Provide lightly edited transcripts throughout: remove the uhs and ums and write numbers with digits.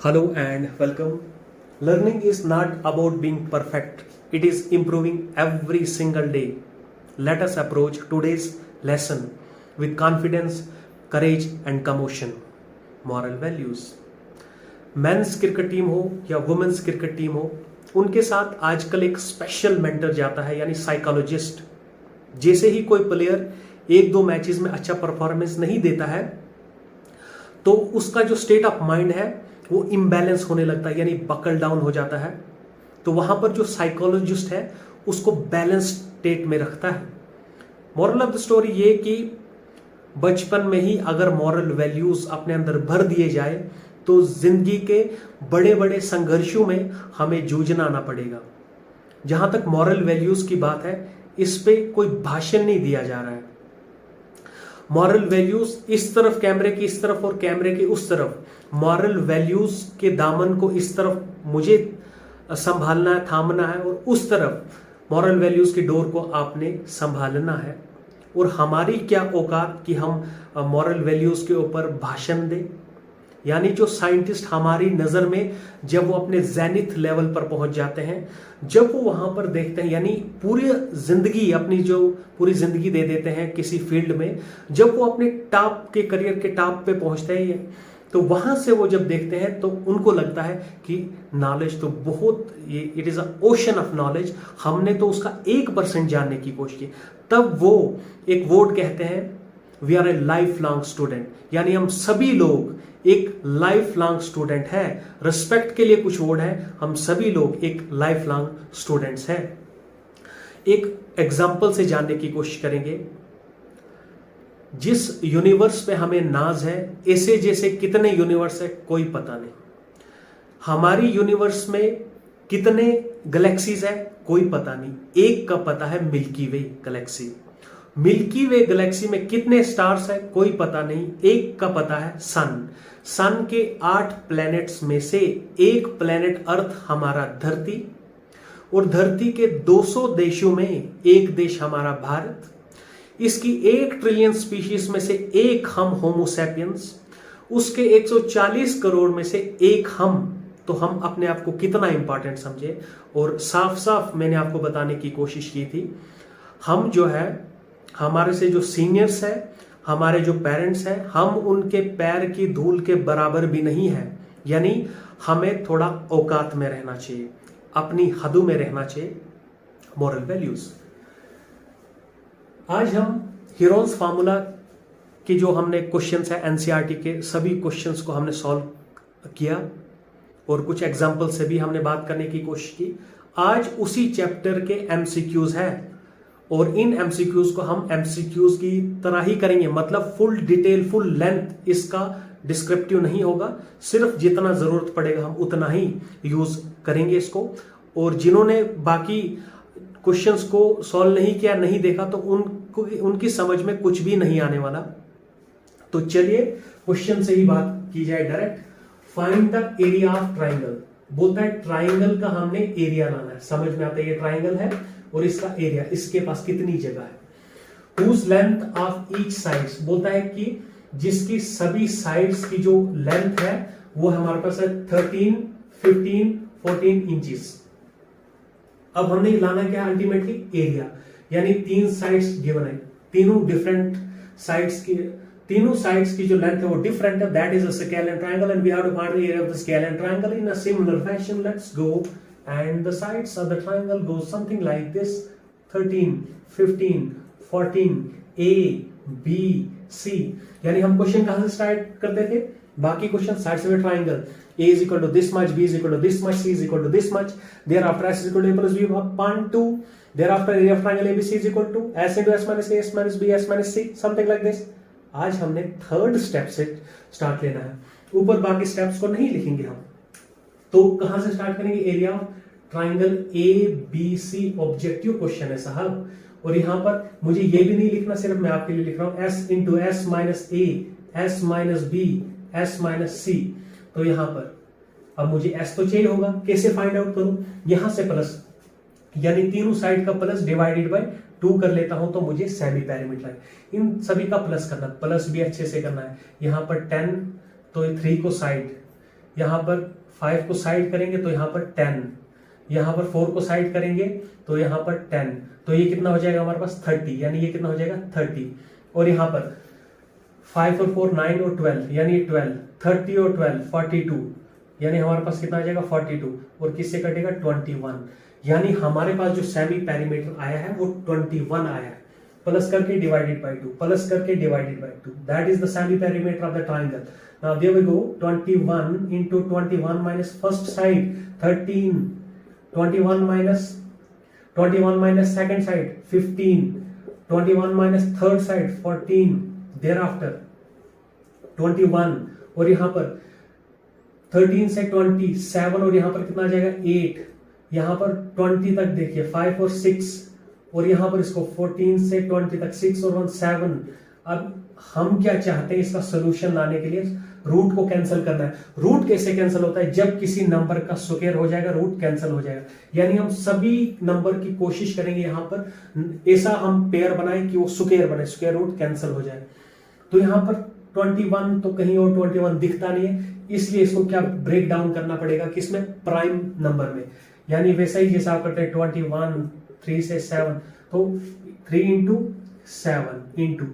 Hello and welcome. Learning is not about being perfect, it is improving every single day. Let us approach today's lesson with confidence, courage, and commotion. Moral values. Men's cricket team हो या women's cricket team हो, उनके साथ आजकल एक special mentor जाता है, यानी साइकोलॉजिस्ट। जैसे ही कोई प्लेयर एक दो मैचेस में अच्छा परफॉर्मेंस नहीं देता है तो उसका जो स्टेट ऑफ माइंड है वो इम्बैलेंस होने लगता है, यानी बकल डाउन हो जाता है। तो वहां पर जो साइकोलॉजिस्ट है उसको बैलेंस स्टेट में रखता है। मॉरल ऑफ द स्टोरी ये कि बचपन में ही अगर मॉरल वैल्यूज अपने अंदर भर दिए जाए तो जिंदगी के बड़े बड़े संघर्षों में हमें जूझना ना पड़ेगा। जहां तक मॉरल वैल्यूज की बात है, इस पे कोई भाषण नहीं दिया जा रहा है। मॉरल वैल्यूज इस तरफ कैमरे की इस तरफ और कैमरे के उस तरफ, मॉरल वैल्यूज के दामन को इस तरफ मुझे संभालना है, थामना है, और उस तरफ मॉरल वैल्यूज की डोर को आपने संभालना है। और हमारी क्या औकात कि हम मॉरल वैल्यूज के ऊपर भाषण दें। यानी जो साइंटिस्ट हमारी नजर में जब वो अपने जेनिथ लेवल पर पहुंच जाते हैं, जब वो वहां पर देखते हैं, यानी पूरी जिंदगी अपनी जो पूरी जिंदगी दे देते हैं किसी फील्ड में, जब वो अपने टॉप के करियर के टॉप पे पहुंचते हैं तो वहां से वो जब देखते हैं तो उनको लगता है कि नॉलेज तो बहुत, it is a ocean of knowledge, हमने तो उसका 1% जानने की कोशिश की। तब वो एक वर्ड कहते हैं, we are a life long student, यानी हम सभी लोग एक लाइफ लॉन्ग स्टूडेंट है। रिस्पेक्ट के लिए कुछ वर्ड है, हम सभी लोग एक लाइफ लॉन्ग स्टूडेंट्स हैं। एक एग्जाम्पल से जानने की कोशिश करेंगे। जिस यूनिवर्स पे हमें नाज है, ऐसे जैसे कितने यूनिवर्स है कोई पता नहीं। हमारी यूनिवर्स में कितने गैलेक्सीज है कोई पता नहीं। एक का पता है, मिल्की वे गैलेक्सी। मिल्की वे गैलेक्सी में कितने स्टार्स है कोई पता नहीं। एक का पता है, सन। सन के 8 प्लैनेट्स में से एक प्लैनेट अर्थ हमारा धरती, और धरती के 200 देशों में एक देश हमारा भारत। इसकी 1 ट्रिलियन स्पीशीज में से एक हम होमोसैपियंस, उसके 140 करोड़ में से एक हम। तो हम अपने आप को कितना इंपॉर्टेंट समझे। और साफ साफ मैंने आपको बताने की कोशिश की थी, हम जो है, हमारे से जो सीनियर्स है, हमारे जो पेरेंट्स हैं, हम उनके पैर की धूल के बराबर भी नहीं है। यानी हमें थोड़ा औकात में रहना चाहिए, अपनी हदों में रहना चाहिए। Moral values. आज हम हीरोन्स फार्मूला की जो हमने क्वेश्चंस है एनसीईआरटी के, सभी क्वेश्चंस को हमने सॉल्व किया और कुछ एग्जांपल से भी हमने बात करने की कोशिश की। आज उसी चैप्टर के एमसीक्यूज है और इन एमसीक्यूज को हम एमसीक्यूज की तरह ही करेंगे, मतलब फुल डिटेल, फुल लेंथ इसका डिस्क्रिप्टिव नहीं होगा। सिर्फ जितना जरूरत पड़ेगा हम उतना ही यूज करेंगे इसको। और जिन्होंने बाकी क्वेश्चंस को सॉल्व नहीं किया, नहीं देखा, तो उनकी समझ में कुछ भी नहीं आने वाला। तो चलिए क्वेश्चन से ही बात की जाए direct. Find the area of triangle. बोलता है ट्राइंगल का हमने एरिया लाना है। समझ में आता है ये ट्राइंगल है और इसका एरिया, इसके पास कितनी जगह है। Whose length of each sides. बोलता है कि जिसकी सभी साइड्स की जो लेंथ है वो हमारे पास है 13, 15, 14 इंचेस। अब हमने लाना क्या अल्टीमेटली, एरिया। यानी 3 साइड्स गिवन है, तीनों डिफरेंट साइड्स की, तीनों साइड्स की जो लेंथ है वो डिफरेंट है। That is a scalar triangle and we have to find the area of the scalar triangle in a similar fashion. Let's go and the sides of the triangle go something like this, 13, 15, 14, A, B, C। यानी हम question कहां से start करते थे, बाकी question sides of triangle. A is equal to this much, B is equal to this much, C is equal to this much. Thereafter S is equal to A plus B upon 2. Thereafter area of triangle ABC is equal to S into S minus A, S minus B, S minus C, something like this. आज हमने third step से start लेना है, ऊपर बाकी steps को नहीं लिखेंगे हम। तो कहां से स्टार्ट करेंगे, area of triangle ABC। Objective question है साहब। और यहां पर मुझे ये भी नहीं लिखना, सिर्फ मैं आपके लिए लिख रहा हूं S into S minus A, S minus B, S minus C। तो यहां पर अब मुझे S तो चाहिए होगा, कैसे फाइंड आउट करूं, यहां से प्लस, यानी तीनों साइड का प्लस डिवाइडेड बाय 2 कर लेता हूं तो मुझे सेमी पैरामीटर है। इन सभी का प्लस करना, प्लस भी अच्छे से करना है। यहां पर 10 तो 3 को साइड, यहाँ पर 5 को साइड करेंगे तो यहाँ पर 10, यहाँ पर 4 को साइड करेंगे तो यहाँ पर 10, तो ये कितना हो जाएगा हमारे पास 30, यानी ये कितना हो जाएगा 30। और यहाँ पर 5 और 4 9 और 12 यानी 12, 30 और 12 42, यानी हमारे पास कितना आ जाएगा 42, और किससे कटेगा 21, यानी हमारे पास जो सेमी पेरीमीटर आया है वो 21 आया है, प्लस करके डिवाइडेड बाय 2, प्लस करके divided by 2, that is the semi perimeter of the triangle. Now there we go, 21 into 21 minus first side 13, 21 minus second side 15, 21 minus third side 14, thereafter 21, और यहाँ पर 13 से 27, और यहाँ पर कितना आ जाएगा 8, यहाँ पर 20 तक देखिए 5 और 6, और यहाँ पर इसको 14 से 20 तक 6 और 1 7। अब हम क्या चाहते हैं, इसका सोल्यूशन लाने के लिए रूट को कैंसिल करना है। रूट कैसे कैंसिल होता है, जब किसी नंबर का स्क्वायर हो जाएगा रूट कैंसिल हो जाएगा, यानी हम सभी नंबर की कोशिश करेंगे यहाँ पर ऐसा हम पेयर बनाए कि वो स्क्वायर बने, स्क्वायर रूट कैंसिल हो जाए। तो यहाँ पर 21 तो कहीं और 21 दिखता नहीं है, इसलिए इसको क्या ब्रेक डाउन करना पड़ेगा, किसमें, प्राइम नंबर में, यानी वैसा ही जैसा आप करते हैं 21 3 से 7, तो 3 into 7 into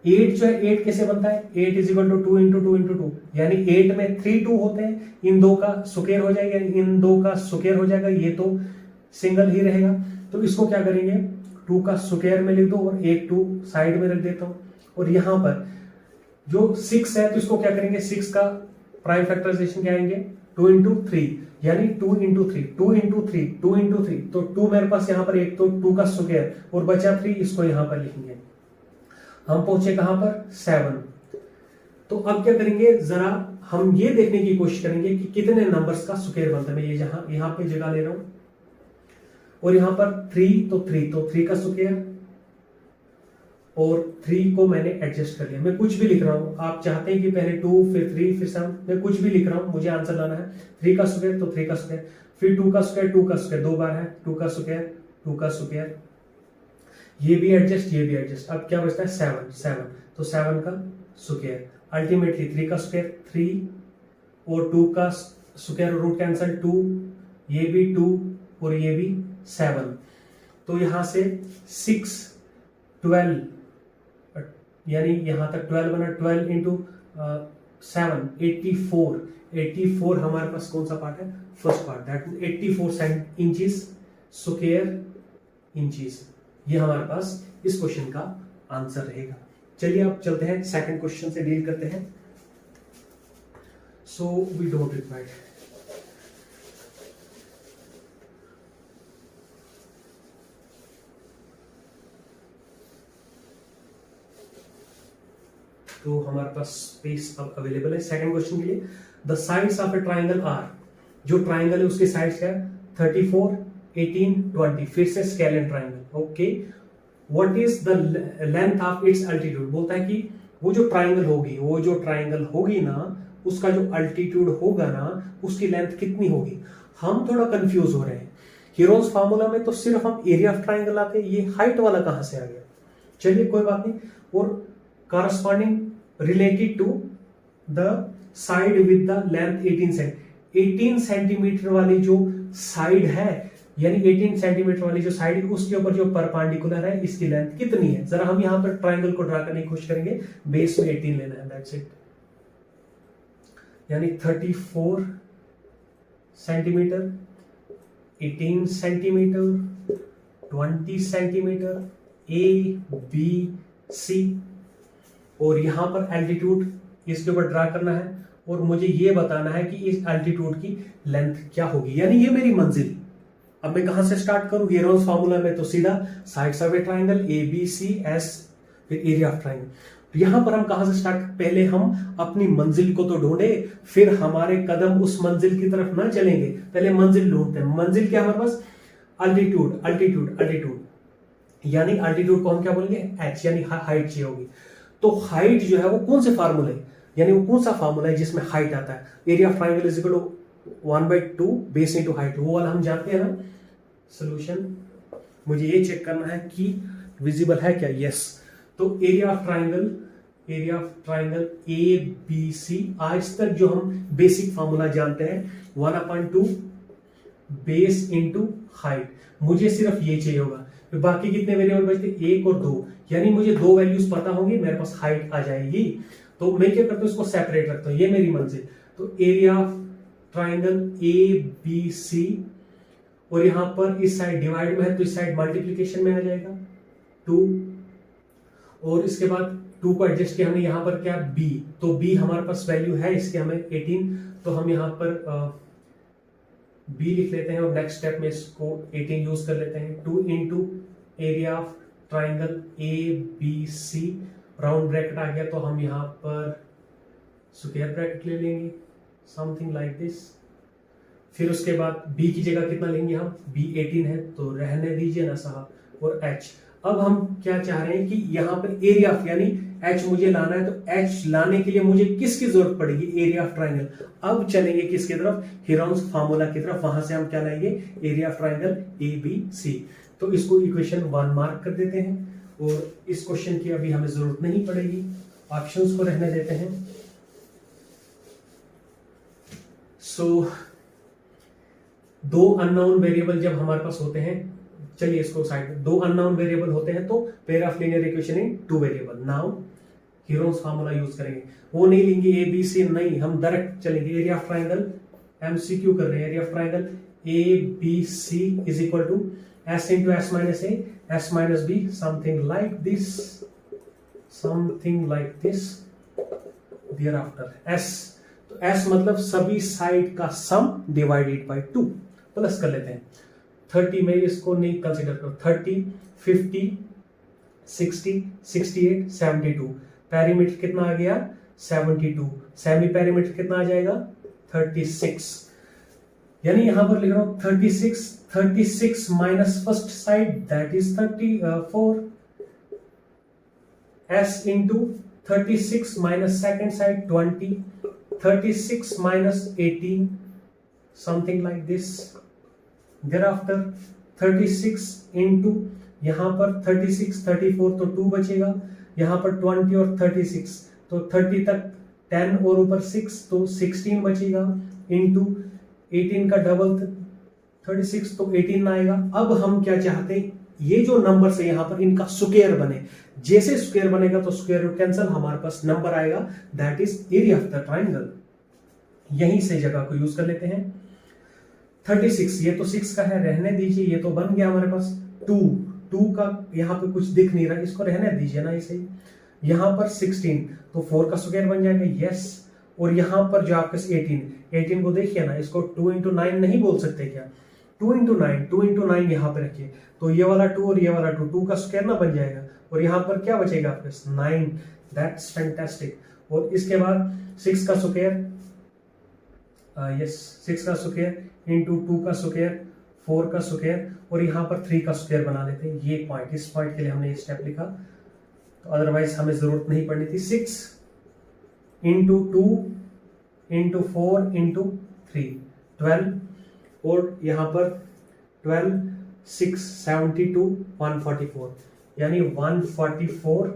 8, जो है 8 कैसे बनता है, 8 is equal to 2 into 2 into 2, यानी 8 में 3 2 होते हैं, इन दो का स्क्वायर हो जाएगा, इन दो का स्क्वायर हो जाएगा, ये तो सिंगल ही रहेगा। तो इसको क्या करेंगे, 2 का स्क्वायर में लिख दो और एक 2 साइड में रख देता हूं। और यहां पर जो 6 है तो इसको क्या करेंगे, 6 का प्राइम फैक्टराइजेशन क्या आएंगे, 2 into 3, यानी 2 into 3, 2 into 3, 2 into 3, तो 2 मेरे पास यहाँ पर एक, तो 2 का स्क्वायर और बचा 3, इसको यहाँ पर लिखेंगे। हम पहुंचे कहां पर, 7। तो अब क्या करेंगे, जरा हम ये देखने की कोशिश करेंगे कि कितने नंबर्स का स्क्वायर बनता है। मैं ये यहां पे जगह ले रहा हूं, और यहां पर 3, तो 3 का स्क्वायर, और 3 को मैंने एडजस्ट कर लिया। मैं कुछ भी लिख रहा हूं, आप चाहते हैं कि पहले 2 फिर 3 फिर 7, मैं कुछ भी लिख रहा हूं, मुझे आंसर लाना है। 3 का स्क्वायर तो 3 का स्क्वायर, फिर 2 का स्क्वायर, 2 का स्क्वायर 2 बार है, 2 का स्क्वायर, 2 का स्क्वायर, ये भी एडजस्ट, ये भी एडजस्ट। अब क्या बचता है, 7, तो 7 का स्क्वायर, अल्टीमेटली 3 का स्क्वायर 3 और 2 का स्क्वायर रूट कैंसिल 2, ये भी 2 और ये भी 7, तो यहां से 6 12, यानी यहां तक 12 बना, 12 इंटू 7 84 हमारे पास कौन सा पार्ट है, first part, that 84 inches square inches, ये हमारे पास इस क्वेश्चन का आंसर रहेगा। चलिए अब चलते हैं सेकंड क्वेश्चन से डील करते हैं। सो वी डोंट रिक्वायर, तो हमारे पास स्पेस अब अवेलेबल है सेकंड क्वेश्चन के लिए। The sides of a triangle are, जो ट्राइंगल है उसके साइड्स क्या है, 34 18 20, फिर से scalene triangle. Okay, what is the length of its altitude, बोलता है कि वो जो ट्राइंगल होगी ना, उसका जो अल्टीट्यूड होगा ना, उसकी लेंथ कितनी होगी। हम थोड़ा कंफ्यूज हो रहे हैं, हीरोज फार्मूला में तो सिर्फ हम एरिया ऑफ ट्राइंगल लाते हैं, ये हाइट वाला कहां से आ गया। चलिए कोई बात नहीं, और corresponding related to the side with the length 18 centimetre वाली जो साइड है, यानी 18 सेंटीमीटर वाली जो साइड है उसके ऊपर जो परपेंडिकुलर है, इसकी लेंथ कितनी है। जरा हम यहां पर ट्राइंगल को ड्रा करने की कोशिश करेंगे, बेस में 18 लेना है, दैट्स इट, यानी 34 centimetre, 18 centimetre, 20 centimetre, A B C, और यहां पर एल्टीट्यूड इसके ऊपर ड्रा करना है, और मुझे ये बताना है कि इस एल्टीट्यूड की लेंथ क्या होगी, यानी ये मेरी मंजिल। अब मैं कहां से स्टार्ट करूं, हीरोज फार्मूला में तो सीधा sides of a triangle A B C S, फिर एरिया ऑफ ट्राइंगल। तो यहां पर हम कहां से स्टार्ट, पहले हम अपनी मंजिल को तो ढूंढे, फिर हमारे कदम उस मंजिल की तरफ ना चलेंगे, पहले मंजिल ढूंढते हैं। मंजिल क्या हमारे पास, अल्टीट्यूड, यानी अल्टीट्यूड को हम क्या बोलेंगे, एच, यानी हाइट चाहिए होगी। तो हाइट जो है वो कौन से फार्मूला है, यानी वो कौन सा फार्मूला है जिसमें हाइट आता है, area of triangle is equal to 1/2 base into height, वो वाला हम जानते हैं ना। सॉल्यूशन, मुझे ये चेक करना है कि विजिबल है क्या, यस। तो area of triangle area of triangle A B C. आज तक जो हम बेसिक फॉर्मूला जानते हैं 1/2 बेस इंटू हाइट, मुझे सिर्फ ये चाहिए होगा। तो बाकी कितने वेरिएबल बचते, 1 और 2, यानी मुझे 2 वैल्यूज पता होंगी, मेरे पास हाइट आ जाएगी। तो मैं क्या करता हूँ, इसको सेपरेट रखता हूँ, ये मेरी मंजिल। तो area of triangle A B C, और यहां पर इस साइड डिवाइड में है तो इस साइड मल्टीप्लीकेशन में आ जाएगा 2, और इसके बाद 2 को एडजस्ट किया हमने, यहां पर क्या b, तो b हमारे पास वैल्यू है इसके हमें 18, तो हम यहां पर b लिख लेते हैं और नेक्स्ट स्टेप में इसको 18 यूज कर लेते हैं। 2 into area of triangle A B C, round bracket आ गया तो हम यहां पर स्क्वायर ब्रैकेट ले लेंगे समथिंग लाइक दिस। फिर उसके बाद b की जगह कितना लेंगे हम, b 18 है तो रहने दीजिए ना साहब, और h। अब हम क्या चाह रहे हैं कि यहाँ पर एरिया ऑफ, यानी h मुझे लाना है, तो h लाने के लिए मुझे किसकी जरूरत पड़ेगी, एरिया ऑफ ट्राइंगल। अब चलेंगे किसकी तरफ, हीरोन्स फार्मूला की तरफ, वहां से हम क्या लाएंगे, area of triangle A B C. तो इसको इक्वेशन 1 मार्क कर देते हैं, और इस क्वेश्चन की अभी हमें जरूरत नहीं पड़ेगी, ऑप्शंस को रहने देते हैं। सो 2 अननोन वेरिएबल जब हमारे पास होते हैं, चलिए इसको साइड में, 2 अननोन वेरिएबल होते हैं तो pair of linear equation in 2 variable. Now Heron's formula use करेंगे, वो नहीं लेंगे ए बी सी, नहीं, हम डायरेक्ट चलेंगे एरिया ऑफ ट्राइंगल, एमसीक्यू कर रहे हैं, area of triangle A B C is equal to S into S minus A S minus B, something like this, something like this. Thereafter S, तो S मतलब सभी side का सम divided by 2, plus कर लेते हैं। 30 में इसको नहीं कंसीडर करो, 30 50 60 68 72, पेरीमीटर कितना आ गया 72, सेमी पेरीमीटर कितना आ जाएगा 36, यानी यहां पर लिख रहा हूं 36 minus first side that is 34, s into 36 minus second side 20, 36 minus 18, something like this. Thereafter 36 into यहां पर 36 34 तो 2 बचेगा, यहां पर 20 और 36 तो 30 तक 10 और ऊपर 6 तो 16 बचेगा, इंटू 18 का डबल 36 तो 18 आएगा। अब हम क्या चाहते हैं, ये जो नंबर है यहां पर इनका स्क्वायर बने, जैसे स्क्वायर बनेगा तो स्क्वायर रूट कैंसिल, हमारे पास नंबर आएगा that is area of the triangle. यहीं से जगह को यूज कर लेते हैं। 36, ये तो 6 का है, रहने दीजिए, ये तो बन गया हमारे पास। 2 का यहाँ पे कुछ दिख नहीं रहा, इसको रहने दीजिए ना इसे। यहाँ पर 16 तो 4 का स्क्वायर बन जाएगा, यस। और यहाँ पर जो आपके 18 को देखिए ना, इसको 2 इंटू 9 नहीं बोल सकते क्या, 2 इंटू 9 यहाँ पे रखिए, तो ये वाला 2 और ये वाला 2 का स्क्वायर ना बन जाएगा, और यहाँ पर क्या बचेगा आपके 9, दैट्स फैंटास्टिक। और इसके बाद 6 का स्क्वायर, यस 6 का स्क्वायर इंटू 2 का स्क्वायर, 4 का स्क्वायर, और यहाँ पर 3 का स्क्वायर बना लेते हैं। ये पॉइंट, इस पॉइंट के लिए हमने ये स्टेप लिखा, तो अदरवाइज हमें जरूरत नहीं पड़नी थी। 6 इंटू 2 इंटू 4 इंटू 3 12, और यहाँ पर 12 6 72 144, यानी 144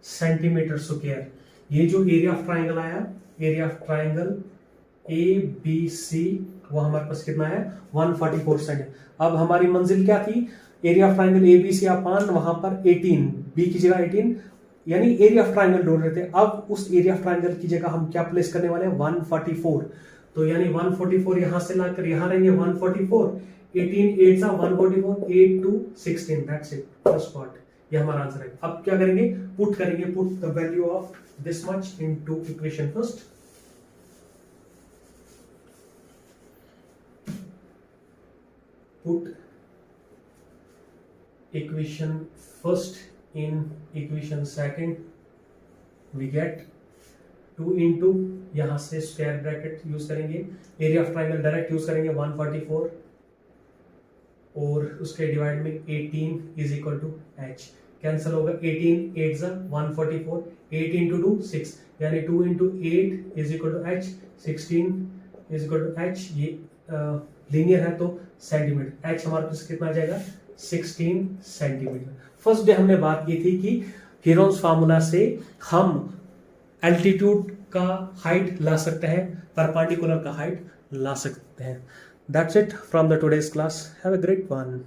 सेंटीमीटर स्क्वायर। ये जो एरिया ऑफ ट्राइंगल आया, area of triangle A B C, वो हमारे पास कितना है 144 सेंटीमीटर। अब हमारी मंजिल क्या थी, area of triangle A B C अपान वहां पर 18, बी की जगह 18, यानी एरिया ऑफ ट्राइंगल ढूंढ रहे थे। अब उस एरिया ऑफ ट्राइंगल की जगह हम क्या प्लेस करने वाले हैं 144, तो यानी 144 यहां से लाकर यहां रहेंगे 144, 18 8 सा 144, 8 2 16, दैट्स इट, फर्स्ट पार्ट, ये हमारा आंसर है। अब क्या करेंगे, पुट करेंगे, put the value of this much into equation first. Put equation first in equation second, we get 2 into यहां से स्क्वायर ब्रैकेट यूज करेंगे, area of triangle direct use करेंगे 144, और उसके डिवाइड में 18 is equal to h, cancel होगा, 18 8 जा 144, 8 into 2 6, यानी 2 into 8 is equal to h, 16 is equal to h। ये लीनियर है तो सेंटीमीटर, h हमारे पास कितना आ जाएगा 16 सेंटीमीटर। फर्स्ट डे हमने बात की थी कि हीरोन्स फार्मूला से हम एल्टीट्यूड का हाइट ला सकते हैं, परपेंडिकुलर का हाइट ला सकते हैं. That's it from the today's class. Have a great one.